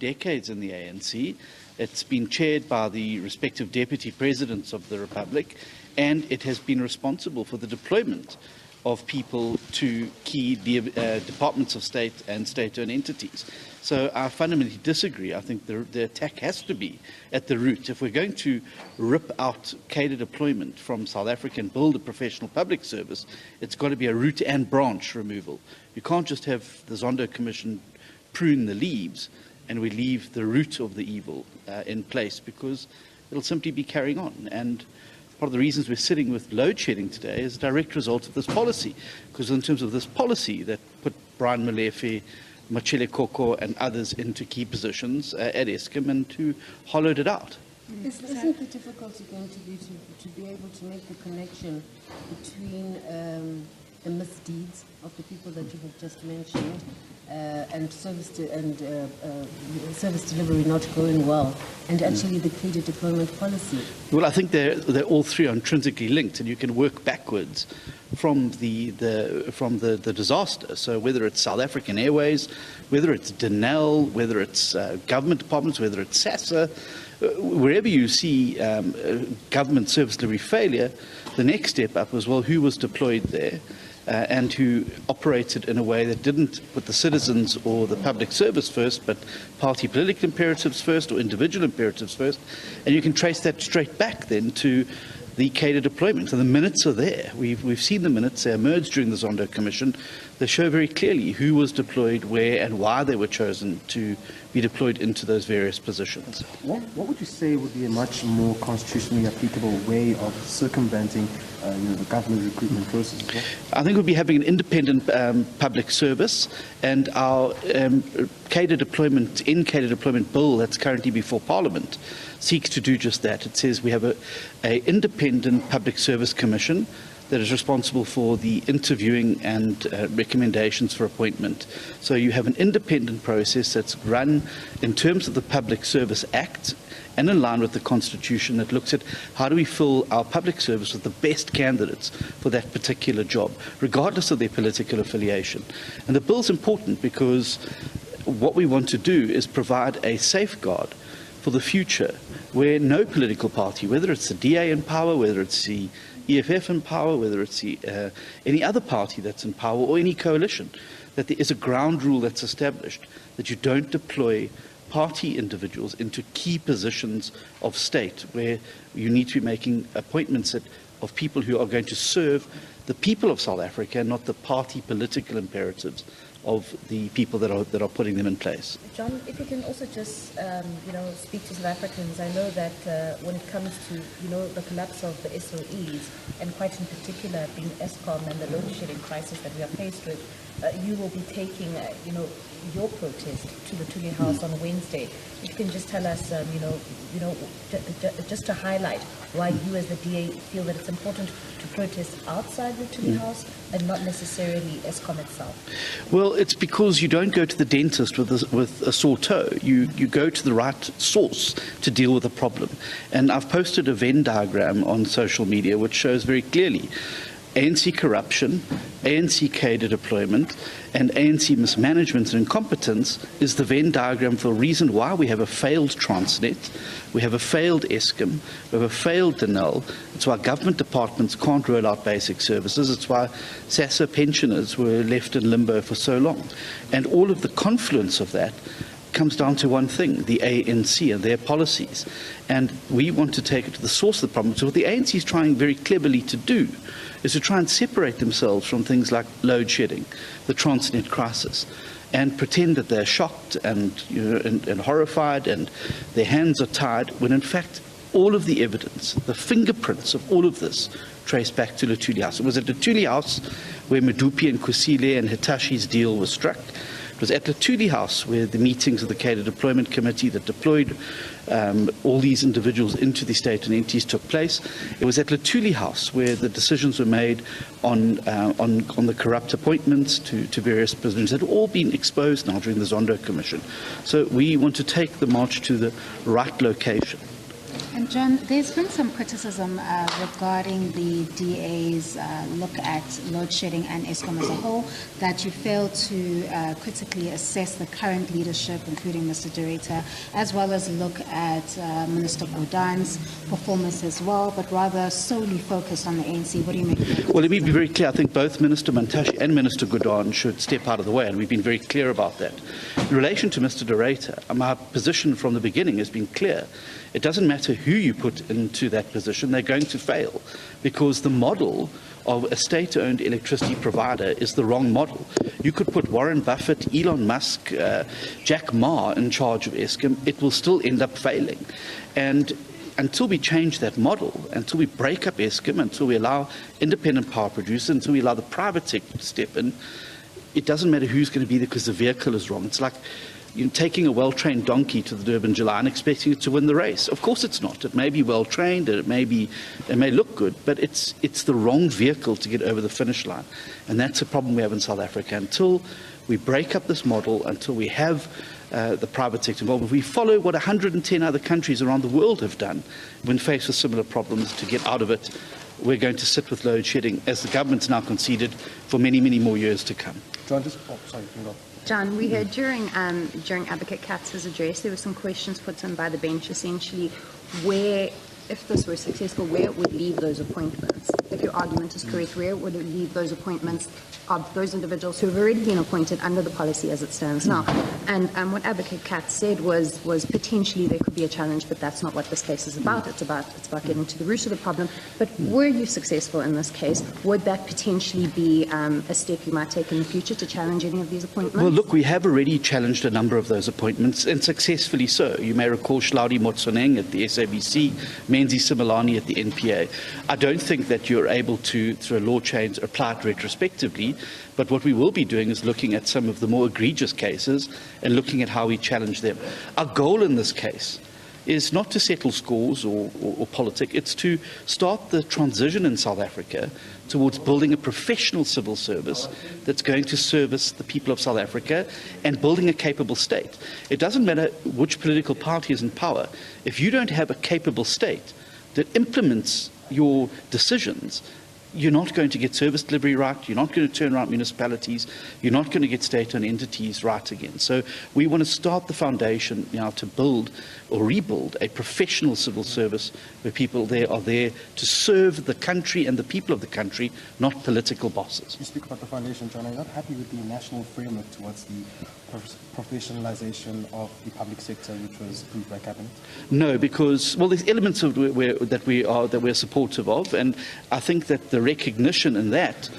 decades in the ANC. It's been chaired by the respective deputy presidents of the Republic, and it has been responsible for the deployment of people to key departments of state and state-owned entities. So I fundamentally disagree. I think the attack has to be at the root. If we're going to rip out cadre deployment from South Africa and build a professional public service, it's got to be a root and branch removal. You can't just have the Zondo Commission prune the leaves and we leave the root of the evil in place, because it'll simply be carrying on. And part of the reasons we're sitting with load shedding today is a direct result of this policy, because in terms of this policy that put Brian Molefe, Machele Koko and others into key positions at Eskom and who hollowed it out. Isn't the difficulty going to be to be able to make the connection between the misdeeds of the people that you have just mentioned and service delivery not going well, and actually the cadre deployment policy? Well, I think they're all three intrinsically linked, and you can work backwards from the disaster. So whether it's South African Airways, whether it's Denel, whether it's government departments, whether it's SASA, wherever you see government service delivery failure, the next step up was, well, who was deployed there and who operated in a way that didn't put the citizens or the public service first, but party political imperatives first or individual imperatives first. And you can trace that straight back then to the cadre deployment. And the minutes are there. We've seen the minutes. They emerged during the Zondo Commission. They show very clearly who was deployed where and why they were chosen to be deployed into those various positions. What would you say would be a much more constitutionally applicable way of circumventing the government recruitment process as well? I think we'll be having an independent public service, and our cadre deployment bill that's currently before Parliament seeks to do just that. It says we have an independent public service commission that is responsible for the interviewing and recommendations for appointment. So you have an independent process that's run in terms of the Public Service Act and in line with the Constitution, that looks at how do we fill our public service with the best candidates for that particular job, regardless of their political affiliation. And the bill's important because what we want to do is provide a safeguard for the future where no political party, whether it's the DA in power, whether it's the EFF in power, whether it's any other party that's in power or any coalition, that there is a ground rule that's established that you don't deploy party individuals into key positions of state where you need to be making appointments of people who are going to serve the people of South Africa and not the party political imperatives of the people that are putting them in place. John, if you can also just speak to South Africans. I know that when it comes to the collapse of the SOEs, and quite in particular being Eskom and the load shedding crisis that we are faced with, you will be taking your protest to the Tuli House on Wednesday. If you can just tell us, just to highlight why you as the DA feel that it's important to protest outside the Tuli House and not necessarily Eskom itself. Well, it's because you don't go to the dentist with a sore toe. You go to the right source to deal with a problem. And I've posted a Venn diagram on social media which shows very clearly ANC corruption, ANC cadre deployment, and ANC mismanagement and incompetence is the Venn diagram for a reason why we have a failed Transnet, we have a failed Eskom, we have a failed Denel. It's why government departments can't roll out basic services. It's why SASA pensioners were left in limbo for so long. And all of the confluence of that comes down to one thing, the ANC and their policies. And we want to take it to the source of the problem. So what the ANC is trying very cleverly to do is to try and separate themselves from things like load shedding, the Transnet crisis, and pretend that they're shocked and horrified and their hands are tied, when in fact all of the evidence, the fingerprints of all of this, trace back to the Tuli House. It was at the Tuli House where Medupi and Kusile and Hitashi's deal was struck. It was at the Tuli House where the meetings of the Cadre Deployment Committee that deployed all these individuals into the state and entities took place. It was at the Tuli House where the decisions were made on the corrupt appointments to various positions that have all been exposed now during the Zondo Commission. So we want to take the march to the right location. And John, there's been some criticism regarding the DA's look at load shedding and Eskom as a whole, that you failed to critically assess the current leadership, including Mr. Director, as well as look at Minister Gordhan's performance as well, but rather solely focused on the ANC. What do you make of that? Well, let me be very clear. I think both Minister Mantashe and Minister Gordhan should step out of the way, and we've been very clear about that. In relation to Mr. Director, my position from the beginning has been clear. It doesn't matter who you put into that position, they're going to fail, because the model of a state-owned electricity provider is the wrong model. You could put Warren Buffett, Elon Musk, Jack Ma in charge of Eskom, it will still end up failing. And until we change that model, until we break up Eskom, until we allow independent power producers, until we allow the private sector to step in, it doesn't matter who's going to be there because the vehicle is wrong. It's like taking a well-trained donkey to the Durban July and expecting it to win the race. Of course it's not. It may be well-trained, and it may look good, but it's the wrong vehicle to get over the finish line. And that's a problem we have in South Africa. Until we break up this model, until we have the private sector involved, if we follow what 110 other countries around the world have done when faced with similar problems to get out of it, we're going to sit with load shedding, as the government's now conceded, for many, many more years to come. John, sorry, you can go. John, we heard during Advocate Katz's address, there were some questions put in by the bench, essentially, where, if this were successful, where it would leave those appointments. If your argument is correct, where would it leave those appointments of those individuals who have already been appointed under the policy as it stands now? And what Advocate Katz said was potentially there could be a challenge, but that's not what this case is about. It's about getting to the root of the problem. But were you successful in this case, would that potentially be a step you might take in the future to challenge any of these appointments? Well, look, we have already challenged a number of those appointments, and successfully so. You may recall Hlaudi Motsoneng at the SABC, Menzi Simelane at the NPA. I don't think that you're able to, through a law change, apply it retrospectively, but what we will be doing is looking at some of the more egregious cases and looking at how we challenge them. Our goal in this case is not to settle scores or politic, it's to start the transition in South Africa towards building a professional civil service that's going to service the people of South Africa and building a capable state. It doesn't matter which political party is in power. If you don't have a capable state that implements your decisions, you're not going to get service delivery right, you're not going to turn around municipalities, you're not going to get state-owned entities right again. So we want to start the foundation now to build or rebuild a professional civil service where people there are there to serve the country and the people of the country, not political bosses. You speak about the foundation, John. Are you not happy with the national framework towards the professionalization of the public sector, which was approved by Cabinet? No, because, well, there's elements of that we're supportive of, and I think that the recognition in that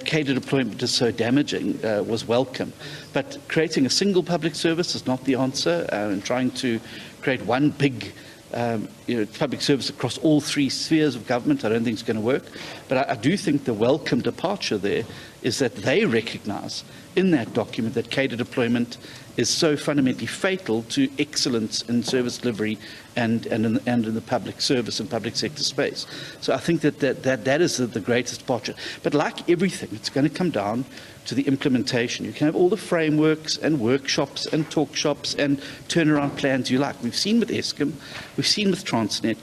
cadre deployment is so damaging was welcome. But creating a single public service is not the answer, and trying to create one big public service across all three spheres of government, I don't think it's going to work. But I do think the welcome departure there is that they recognise in that document that cadre deployment is so fundamentally fatal to excellence in service delivery and in the public service and public sector space. So I think that is the greatest departure. But like everything, it's going to come down to the implementation. You can have all the frameworks and workshops and talk shops and turnaround plans you like. We've seen with Eskom, we've seen with Transnet,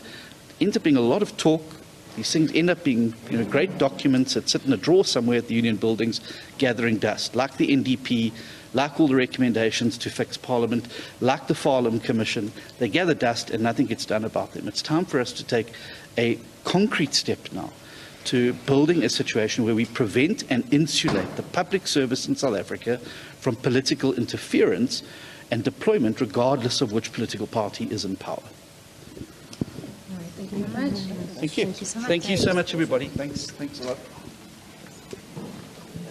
ends up being a lot of talk. These things end up being great documents that sit in a drawer somewhere at the union buildings gathering dust, like the NDP, like all the recommendations to fix Parliament, like the Farlam Commission. They gather dust and nothing gets done about them. It's time for us to take a concrete step now to building a situation where we prevent and insulate the public service in South Africa from political interference and deployment, regardless of which political party is in power. Thank you very much. Thank you. Thank you so much. Thank you so much, everybody. Thanks a lot.